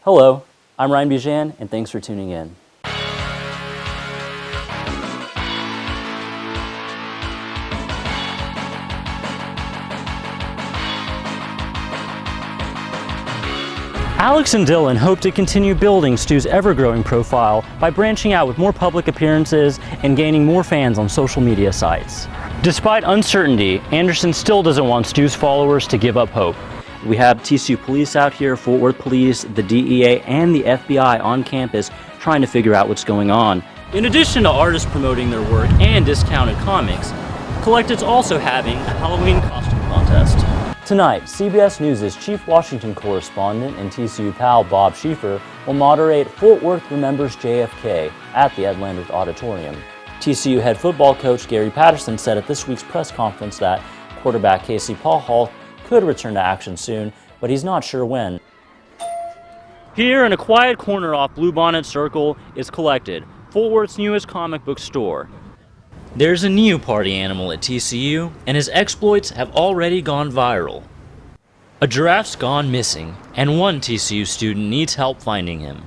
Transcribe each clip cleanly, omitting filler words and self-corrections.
Hello, I'm Ryan Bijan, and thanks for tuning in. Alex and Dylan hope to continue building Stu's ever-growing profile by branching out with more public appearances and gaining more fans on social media sites. Despite uncertainty, Anderson still doesn't want Stu's followers to give up hope. We have TCU police out here, Fort Worth Police, the DEA, and the FBI on campus trying to figure out what's going on. In addition to artists promoting their work and discounted comics, Collected's also having a Halloween costume contest. Tonight, CBS News' Chief Washington correspondent and TCU pal Bob Schieffer will moderate Fort Worth Remembers JFK at the Ed Landreth Auditorium. TCU head football coach Gary Patterson said at this week's press conference that quarterback Casey Paul could return to action soon, but he's not sure when. Here in a quiet corner off Bluebonnet Circle is Collected, Fort Worth's newest comic book store. There's a new party animal at TCU, and his exploits have already gone viral. A giraffe's gone missing, and one TCU student needs help finding him.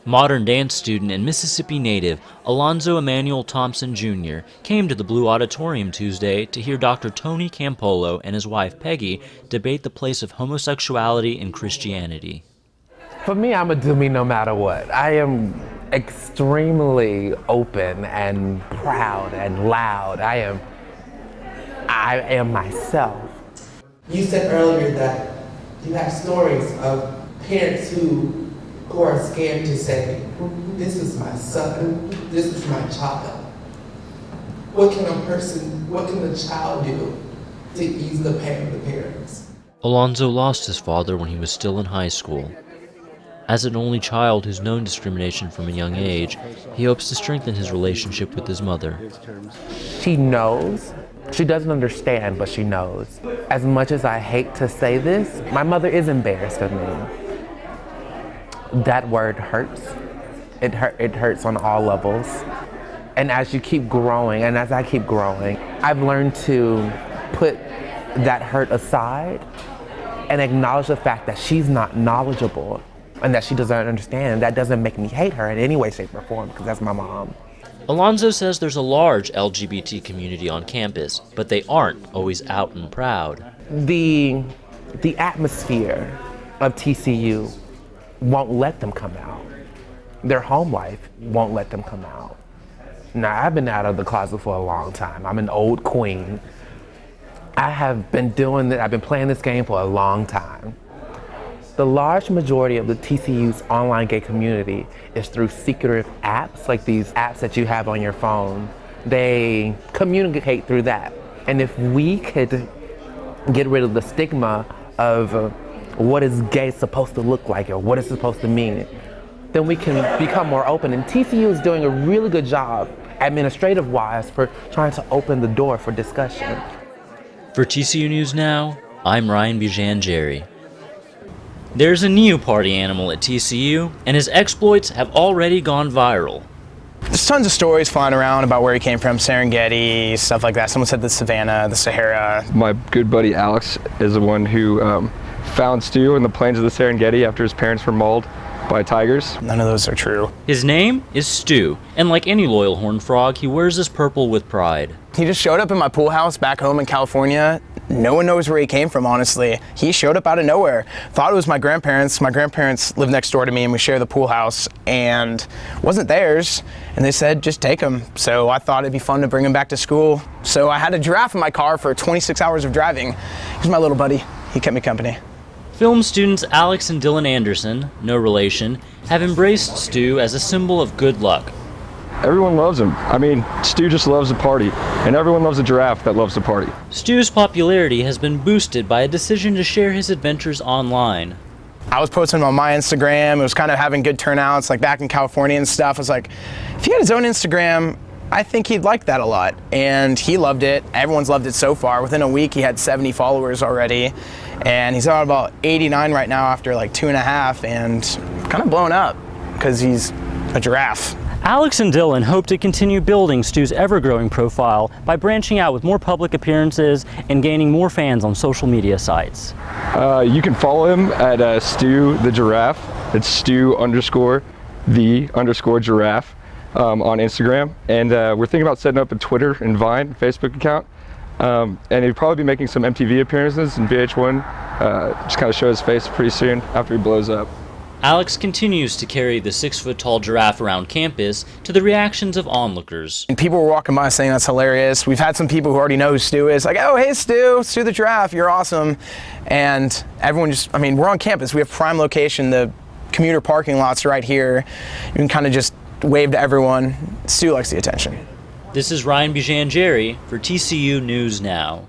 Modern dance student and Mississippi native Alonzo Emmanuel Thompson Jr. came to the Blue Auditorium Tuesday to hear Dr. Tony Campolo and his wife Peggy debate the place of homosexuality in Christianity. For me, I'm a do me no matter what. I am extremely open and proud and loud. I am myself. You said earlier that you have stories of parents who are scared to say, this is my son, this is my child. What can a child do to ease the pain of the parents? Alonzo lost his father when he was still in high school. As an only child who's known discrimination from a young age, he hopes to strengthen his relationship with his mother. She knows. She doesn't understand, but she knows. As much as I hate to say this, my mother is embarrassed of me. That word hurts. It hurts on all levels. And as you keep growing, and as I keep growing, I've learned to put that hurt aside and acknowledge the fact that she's not knowledgeable and that she doesn't understand. That doesn't make me hate her in any way, shape, or form, because that's my mom. Alonzo says there's a large LGBT community on campus, but they aren't always out and proud. The atmosphere of TCU won't let them come out. Their home life won't let them come out. Now, I've been out of the closet for a long time. I'm an old queen. I have been doing it, I've been playing this game for a long time. The large majority of the TCU's online gay community is through secretive apps, like these apps that you have on your phone. They communicate through that. And if we could get rid of the stigma of what is gay supposed to look like or what it's supposed to mean, then we can become more open. And TCU is doing a really good job, administrative-wise, for trying to open the door for discussion. For TCU News Now, I'm Ryan Bijan Jeri. There's a new party animal at TCU, and his exploits have already gone viral. There's tons of stories flying around about where he came from, Serengeti, stuff like that. Someone said the Savannah, the Sahara. My good buddy Alex is the one who found Stu in the plains of the Serengeti after his parents were mauled by tigers. None of those are true. His name is Stu, and like any loyal horned frog, he wears his purple with pride. He just showed up in my pool house back home in California. No one knows where he came from, honestly. He showed up out of nowhere. Thought it was my grandparents. My grandparents live next door to me and we share the pool house, and it wasn't theirs. And they said, just take him. So I thought it'd be fun to bring him back to school. So I had a giraffe in my car for 26 hours of driving. He's my little buddy. He kept me company. Film students Alex and Dylan Anderson, no relation, have embraced Stu as a symbol of good luck. Everyone loves him. I mean, Stu just loves to party, and everyone loves a giraffe that loves to party. Stu's popularity has been boosted by a decision to share his adventures online. I was posting on my Instagram. It was kind of having good turnouts, like back in California and stuff. I was like, if he had his own Instagram, I think he'd like that a lot. And he loved it. Everyone's loved it so far. Within a week, he had 70 followers already. And he's on about 89 right now after like 2.5, and kind of blown up because he's a giraffe. Alex and Dylan hope to continue building Stu's ever-growing profile by branching out with more public appearances and gaining more fans on social media sites. You can follow him at Stu the Giraffe It's Stu_the_giraffe on Instagram. And we're thinking about setting up a Twitter and Vine Facebook account. And he'll probably be making some MTV appearances in VH1. Just kind of show his face pretty soon after he blows up. Alex continues to carry the 6-foot-tall giraffe around campus to the reactions of onlookers. And people were walking by saying that's hilarious. We've had some people who already know who Stu is, like, oh, hey, Stu the giraffe, you're awesome. And everyone just, I mean, we're on campus. We have prime location. The commuter parking lot's right here. You can kind of just wave to everyone. Stu likes the attention. This is Ryan Bijan Jeri for TCU News Now.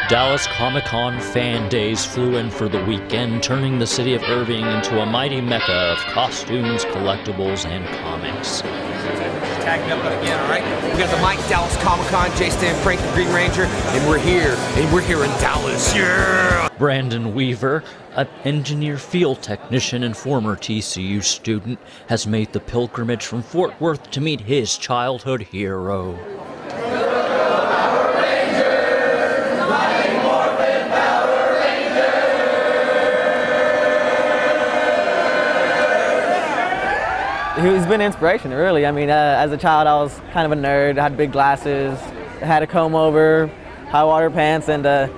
Dallas Comic-Con fan days flew in for the weekend, turning the city of Irving into a mighty mecca of costumes, collectibles, and comics. Tagging up again, all right? We got the Mike Dallas Comic-Con, Jay Stan Frank, the Green Ranger, and we're here in Dallas, yeah! Brandon Weaver, an engineer field technician and former TCU student, has made the pilgrimage from Fort Worth to meet his childhood hero. He's been an inspiration, really. I mean, as a child, I was kind of a nerd. I had big glasses, had a comb over, high water pants, and I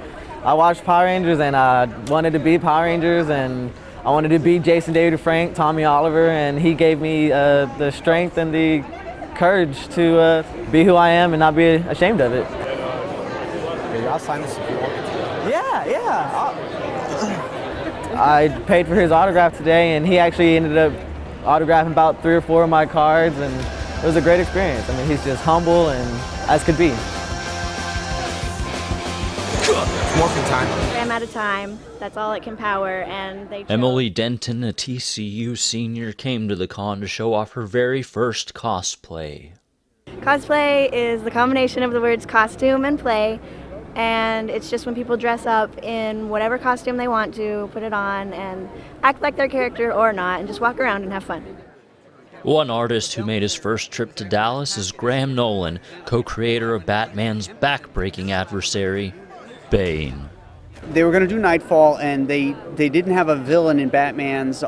watched Power Rangers, and I wanted to be Power Rangers, and I wanted to be Jason David Frank, Tommy Oliver, and he gave me the strength and the courage to be who I am and not be ashamed of it. I'll sign this if you want me to. Yeah. I paid for his autograph today, and he actually ended up autographing about 3 or 4 of my cards, and it was a great experience. I mean, he's just humble and as could be. Morphing time. I'm out of time. That's all it can power, and they chose. Emily Denton, a TCU senior, came to the con to show off her very first cosplay. Cosplay is the combination of the words costume and play, and it's just when people dress up in whatever costume they want to, put it on, and act like their character or not, and just walk around and have fun. One artist who made his first trip to Dallas is Graham Nolan, co-creator of Batman's back-breaking adversary, Bane. They were going to do Nightfall, and they didn't have a villain in Batman's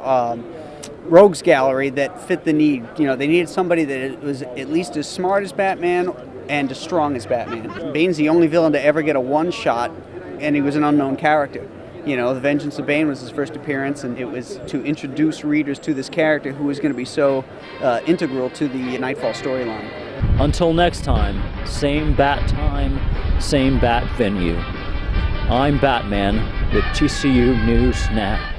rogues gallery that fit the need. You know, they needed somebody that was at least as smart as Batman and as strong as Batman. Bane's the only villain to ever get a one-shot, and he was an unknown character. You know, The Vengeance of Bane was his first appearance, and it was to introduce readers to this character who was going to be so integral to the Nightfall storyline. Until next time, same bat time, same bat venue. I'm Batman with TCU News Now.